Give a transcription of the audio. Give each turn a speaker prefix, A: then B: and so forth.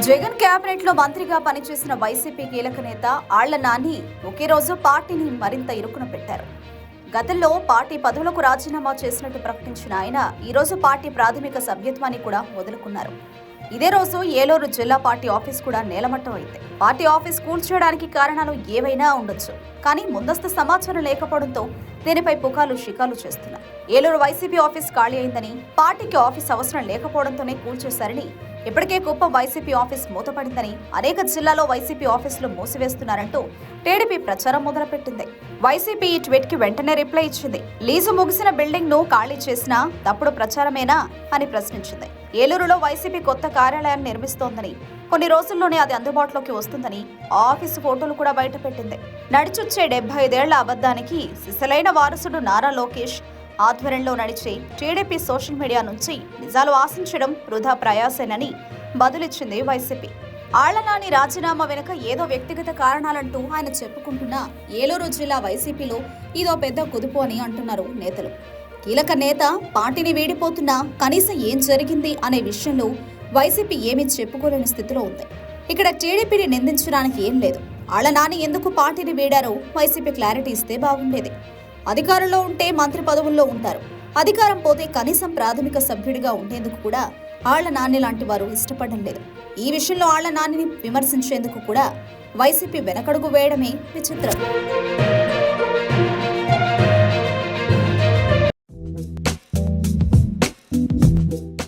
A: Jagan cabinet లో మంత్రిగా పనిచేసిన వైసీపీ కీలక నేత ఆళ్ల నాని ఒకే రోజు పార్టీని మరింత ఇరుకున పెట్టారు. గతంలో పార్టీ పదవులకు రాజీనామా చేసినట్టు ప్రకటించిన ఆయన ఈ రోజు పార్టీ ప్రాథమిక సభ్యత్వాన్ని కూడా వదులుకున్నారు. ఇదే రోజు ఏలూరు జిల్లా పార్టీ ఆఫీస్ కూడా నేలమట్టం అయింది. పార్టీ ఆఫీస్ కూల్చేయడానికి కారణాలు ఏవైనా ఉండొచ్చు, కానీ ముందస్తు సమాచారం లేకపోవడంతో దీనిపై పుకార్లు షికాలు చేస్తున్నారు. ఏలూరు వైసీపీ ఆఫీస్ ఖాళీ అయిందని, పార్టీకి ఆఫీస్ అవసరం లేకపోవడంతోనే కూల్చేశారని, ఇప్పటికే కుప్పం వైసీపీ ఆఫీస్ మూతపడిందని, అనేక జిల్లాలో వైసీపీ ఆఫీసులు మూసివేస్తున్నారంటూ టీడీపీ ప్రచారం మొదలుపెట్టింది. వైసీపీ ఈ ట్వీట్ కి వెంటనే రిప్లై ఇచ్చింది. లీజు ముగిసిన బిల్డింగ్ ను ఖాళీ చేసినా తప్పుడు ప్రచారమేనా అని ప్రశ్నించింది. ఏలూరులో వైసీపీ కొత్త కార్యాలయాన్ని నిర్మిస్తోందని, కొన్ని రోజుల్లోనే అది అందుబాటులోకి వస్తుందని ఆ ఆఫీసు ఫోటోలు కూడా బయటపెట్టింది. నడిచొచ్చే 75 ఏళ్ల అబద్ధానికి సిసలైన వారసుడు నారా లోకేష్ ఆధ్వర్యంలో నడిచే టీడీపీ సోషల్ మీడియా నుంచి నిజాలు ఆశించడం వృధా ప్రయాసేనని బదులిచ్చింది వైసీపీ. ఆళ్ల నాని రాజీనామా వెనుక ఏదో వ్యక్తిగత కారణాలంటూ ఆయన చెప్పుకుంటున్నా ఏలూరు జిల్లా వైసీపీలో ఇదో పెద్ద కుదుపు అని అంటున్నారు నేతలు. కీలక నేత పార్టీని వీడిపోతున్నా కనీసం ఏం జరిగింది అనే విషయంలో వైసీపీ ఏమీ చెప్పుకోలేని స్థితిలో ఉంది. ఇక్కడ టీడీపీని నిందించడానికి ఏం లేదు. ఆళ్ల నాని ఎందుకు పార్టీని వీడారో వైసీపీ క్లారిటీ ఇస్తే బాగుండేది. అధికారంలో ఉంటే మంత్రి పదవుల్లో ఉంటారు, అధికారం పోతే కనీసం ప్రాథమిక సభ్యుడిగా ఉండేందుకు కూడా ఆళ్ల నాని లాంటి వారు ఇష్టపడడం లేదు. ఈ విషయంలో ఆళ్ల నానిని విమర్శించేందుకు కూడా వైసీపీ వెనకడుగు వేయడమే విచిత్రం.